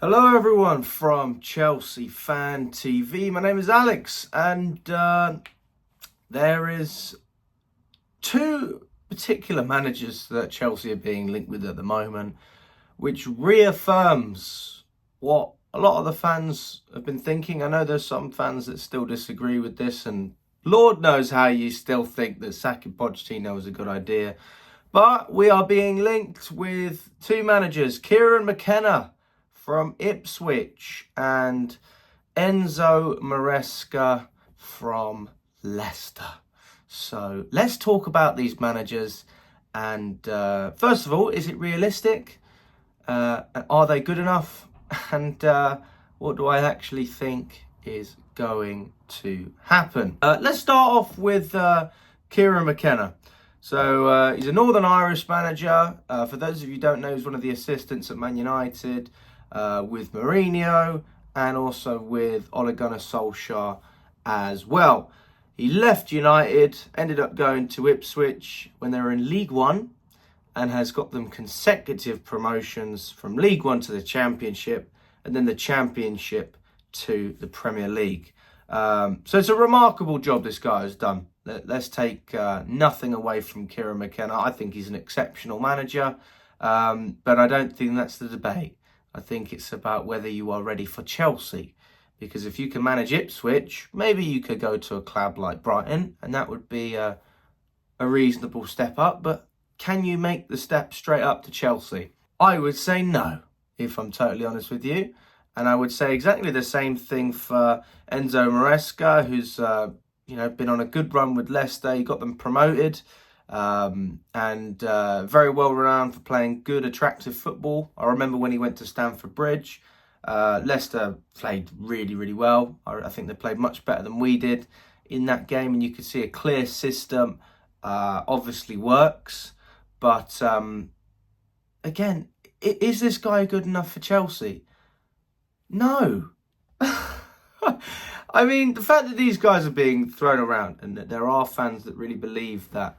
Hello everyone from Chelsea Fan TV. My name is Alex, and there is two particular managers that Chelsea are being linked with at the moment, which reaffirms what a lot of the fans have been thinking. I know there's some fans that still disagree with this, and Lord knows how you still think that sacking Pochettino was a good idea. But we are being linked with two managers, Mckenna from Ipswich and Enzo Maresca from Leicester. So let's talk about these managers. And first of all, is it realistic? Are they good enough? And what do I actually think is going to happen? Let's start off with Mckenna. So he's a Northern Irish manager. For those of you who don't know, he's one of the assistants at Man United with Mourinho and also with Ole Gunnar Solskjaer as well. He left United, ended up going to Ipswich when they were in League One, and has got them consecutive promotions from League One to the Championship, and then the Championship to the Premier League. So it's a remarkable job this guy has done. Let's take nothing away from Mckenna. I think he's an exceptional manager, but I don't think that's the debate. I think it's about whether you are ready for Chelsea. Because if you can manage Ipswich, maybe you could go to a club like Brighton, and that would be a reasonable step up. But can you make the step straight up to Chelsea? I would say no, if I'm totally honest with you. And I would say exactly the same thing for Enzo Maresca, who's been on a good run with Leicester. He got them promoted. And very well renowned for playing good, attractive football. I remember when he went to Stamford Bridge, Leicester played really, really well. I think they played much better than we did in that game, and you could see a clear system obviously works. But again, is this guy good enough for Chelsea? No. I mean, the fact that these guys are being thrown around and that there are fans that really believe that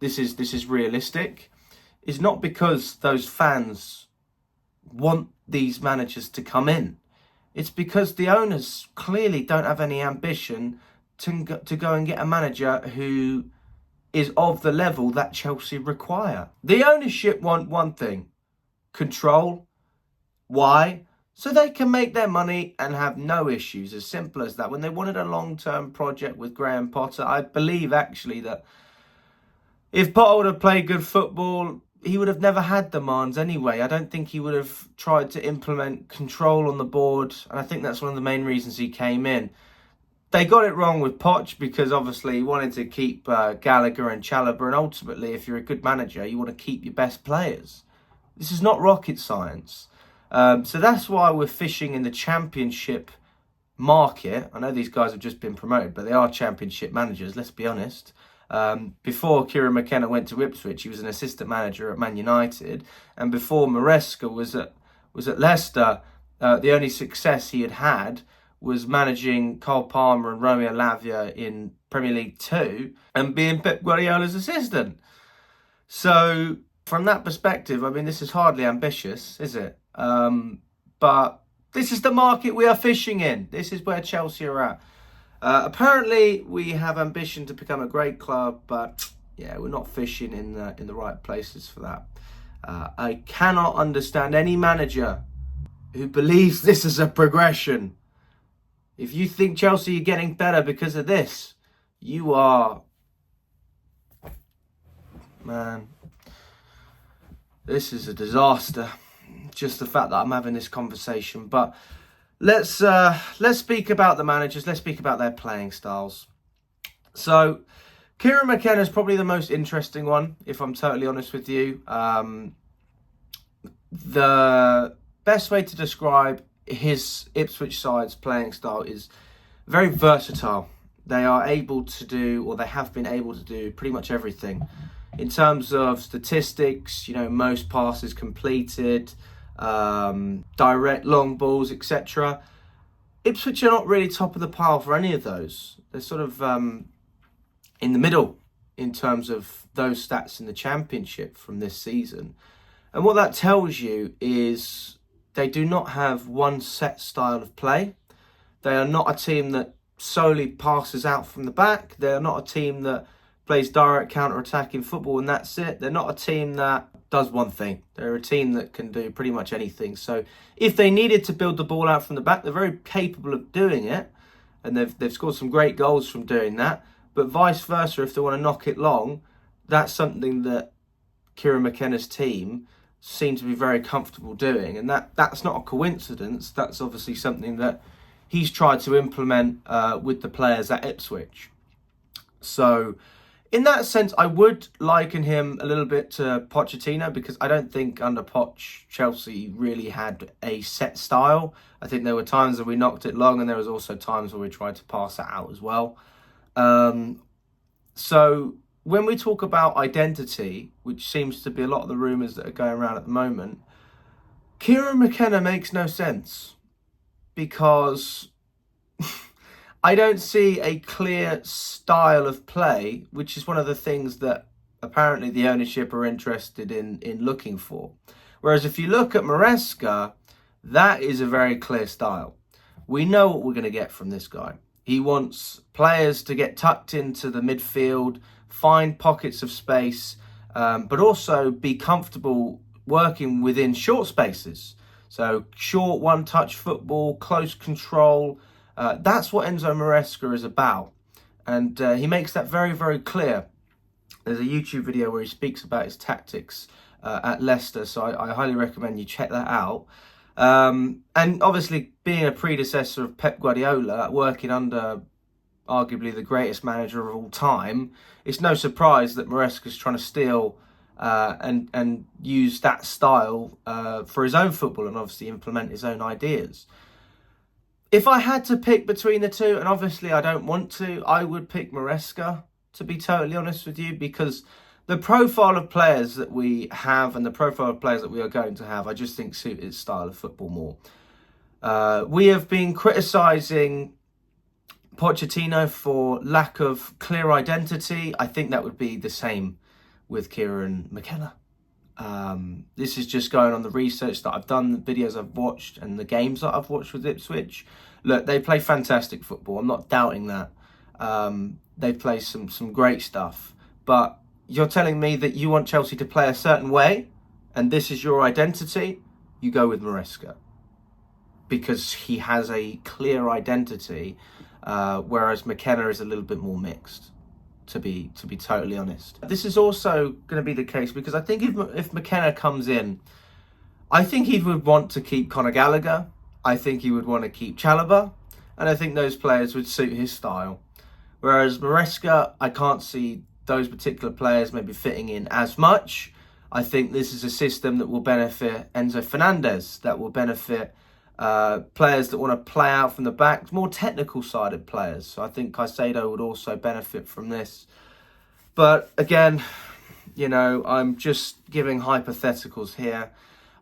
this is realistic is not because those fans want these managers to come in. It's because the owners clearly don't have any ambition to go and get a manager who is of the level that Chelsea require. The ownership want one thing: control. Why? So they can make their money and have no issues. As simple as that. When they wanted a long-term project with Graham Potter, I believe actually that if Potter would have played good football, he would have never had demands anyway. I don't think he would have tried to implement control on the board. And I think that's one of the main reasons he came in. They got it wrong with Poch because obviously he wanted to keep Gallagher and Chalobah. And ultimately, if you're a good manager, you want to keep your best players. This is not rocket science. So that's why we're fishing in the Championship market. I know these guys have just been promoted, but they are Championship managers, let's be honest. Before Mckenna went to Ipswich, he was an assistant manager at Man United. And before Maresca was at Leicester, the only success he had was managing Cole Palmer and Romeo Lavia in Premier League 2 and being Pep Guardiola's assistant. So from that perspective, I mean, this is hardly ambitious, is it? But this is the market we are fishing in. This is where Chelsea are at. Apparently, we have ambition to become a great club, but yeah, we're not fishing in the right places for that. I cannot understand any manager who believes this is a progression. If you think Chelsea are getting better because of this, you are... Man, this is a disaster. Just the fact that I'm having this conversation, but let's speak about the managers. Let's speak about their playing styles. So, Mckenna is probably the most interesting one, if I'm totally honest with you. The best way to describe his Ipswich side's playing style is very versatile. They are able to do, or they have been able to do, pretty much everything. In terms of statistics, most passes completed, direct long balls, etc. Ipswich are not really top of the pile for any of those. They're sort of in the middle in terms of those stats in the Championship from this season. And what that tells you is They do not have one set style of play. They are not a team that solely passes out from the back. They are not a team that plays direct counter-attacking football and that's it. They're not a team that does one thing. They're a team that can do pretty much anything. So if they needed to build the ball out from the back, they're very capable of doing it. And they've scored some great goals from doing that. But vice versa, if they want to knock it long, that's something that Kieran Mckenna's team seem to be very comfortable doing. And that's not a coincidence. That's obviously something that he's tried to implement with the players at Ipswich. So in that sense, I would liken him a little bit to Pochettino, because I don't think under Poch, Chelsea really had a set style. I think there were times when we knocked it long, and there was also times where we tried to pass it out as well. So when we talk about identity, which seems to be a lot of the rumours that are going around at the moment, Kieran Mckenna makes no sense, because I don't see a clear style of play, which is one of the things that apparently the ownership are interested in looking for. Whereas if you look at Maresca, that is a very clear style. We know what we're going to get from this guy. He wants players to get tucked into the midfield, find pockets of space, but also be comfortable working within short spaces. So short one-touch football, close control. That's what Enzo Maresca is about. And he makes that very, very clear. There's a YouTube video where he speaks about his tactics at Leicester, so I highly recommend you check that out. And obviously, being a predecessor of Pep Guardiola, working under arguably the greatest manager of all time, it's no surprise that Maresca's trying to steal and use that style for his own football, and obviously implement his own ideas. If I had to pick between the two, and obviously I don't want to, I would pick Maresca, to be totally honest with you, because the profile of players that we have and the profile of players that we are going to have, I just think suit his style of football more. We have been criticising Pochettino for lack of clear identity. I think that would be the same with Kieran Mckenna. This is just going on the research that I've done, the videos I've watched and the games that I've watched with Ipswich. Look, they play fantastic football. I'm not doubting that. They play some great stuff. But you're telling me that you want Chelsea to play a certain way and this is your identity, you go with Maresca. Because he has a clear identity, whereas Mckenna is a little bit more mixed. To be totally honest. This is also going to be the case because I think if Mckenna comes in, I think he would want to keep Conor Gallagher. I think he would want to keep Chalobah. And I think those players would suit his style. Whereas Maresca, I can't see those particular players maybe fitting in as much. I think this is a system that will benefit Enzo Fernandez, that will benefit players that want to play out from the back, more technical sided players. So I think Caicedo would also benefit from this. But again, you know, I'm just giving hypotheticals here.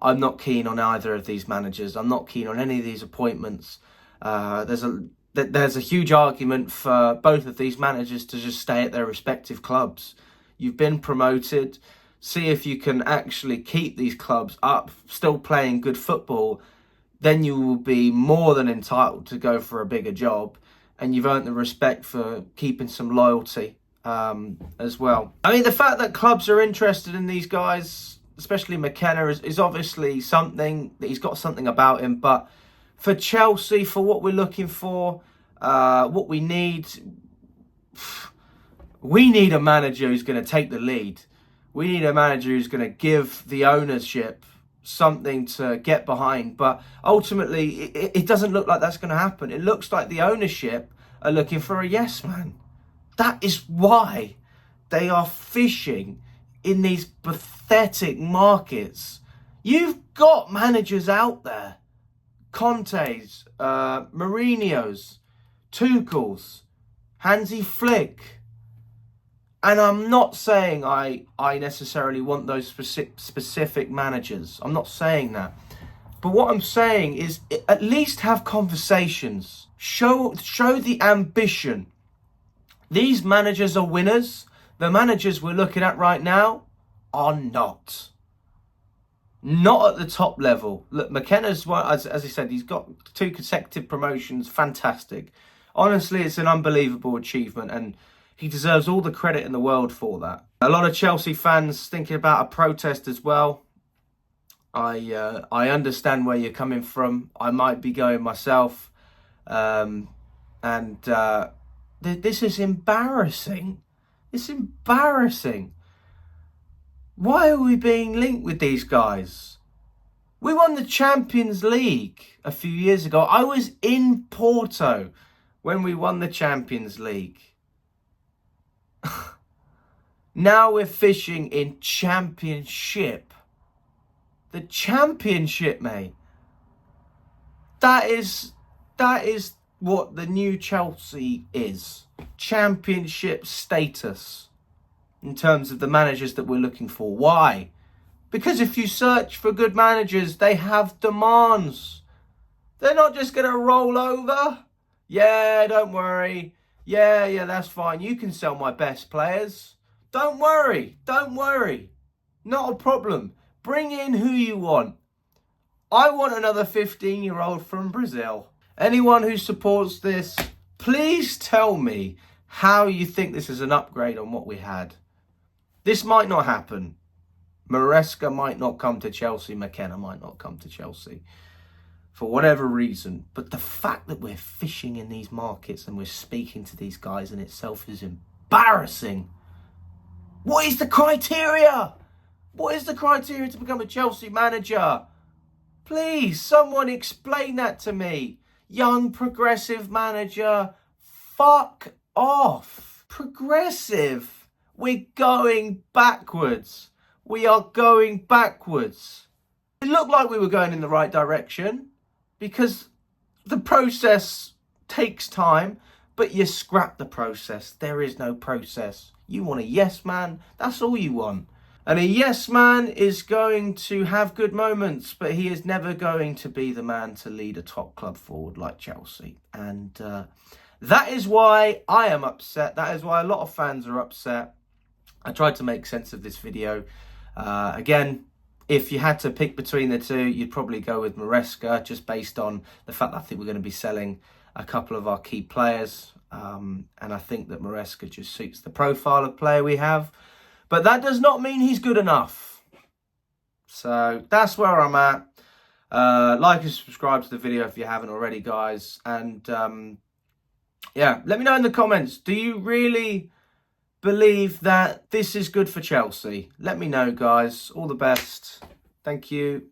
I'm not keen on either of these managers. I'm not keen on any of these appointments. There's a huge argument for both of these managers to just stay at their respective clubs. You've been promoted. See if you can actually keep these clubs up, still playing good football. Then you will be more than entitled to go for a bigger job, and you've earned the respect for keeping some loyalty as well. I mean, the fact that clubs are interested in these guys, especially Mckenna, is obviously something that he's got something about him. But for Chelsea, for what we're looking for, what we need a manager who's going to take the lead. We need a manager who's going to give the ownership something to get behind, but ultimately it doesn't look like that's going to happen. It looks like the ownership are looking for a yes man. That is why they are fishing in these pathetic markets. You've got managers out there, Conte's, Mourinho's, Tuchel's, Hansi Flick. And I'm not saying I necessarily want those specific managers. I'm not saying that. But what I'm saying is at least have conversations. Show the ambition. These managers are winners. The managers we're looking at right now are not. Not at the top level. Look, McKenna's, as he said, he's got 2 consecutive promotions. Fantastic. Honestly, it's an unbelievable achievement, and he deserves all the credit in the world for that. A lot of Chelsea fans thinking about a protest as well. I understand where you're coming from. I might be going myself. This is embarrassing. It's embarrassing. Why are we being linked with these guys? We won the Champions League a few years ago. I was in Porto when we won the Champions League. Now we're fishing in Championship. The Championship, mate. That is what the new Chelsea is. Championship status. In terms of the managers that we're looking for. Why? Because if you search for good managers, they have demands. They're not just going to roll over. Yeah, don't worry. Yeah, that's fine. You can sell my best players. Don't worry. Not a problem. Bring in who you want. I want another 15-year-old from Brazil. Anyone who supports this, please tell me how you think this is an upgrade on what we had. This might not happen. Maresca might not come to Chelsea. Mckenna might not come to Chelsea. For whatever reason. But the fact that we're fishing in these markets and we're speaking to these guys in itself is embarrassing. What is the criteria? What is the criteria to become a Chelsea manager? Please, someone explain that to me. Young, progressive manager. Fuck off. Progressive. We're going backwards. We are going backwards. It looked like we were going in the right direction because the process takes time, but you scrap the process. There is no process. You want a yes man, that's all you want. And a yes man is going to have good moments, but he is never going to be the man to lead a top club forward like Chelsea. And that is why I am upset. That is why a lot of fans are upset. I tried to make sense of this video. Again, if you had to pick between the two, you'd probably go with Maresca, just based on the fact that I think we're going to be selling a couple of our key players. And I think that Maresca just suits the profile of player we have. But that does not mean he's good enough. So that's where I'm at. Like and subscribe to the video if you haven't already, guys. And yeah, let me know in the comments. Do you really believe that this is good for Chelsea? Let me know, guys. All the best. Thank you.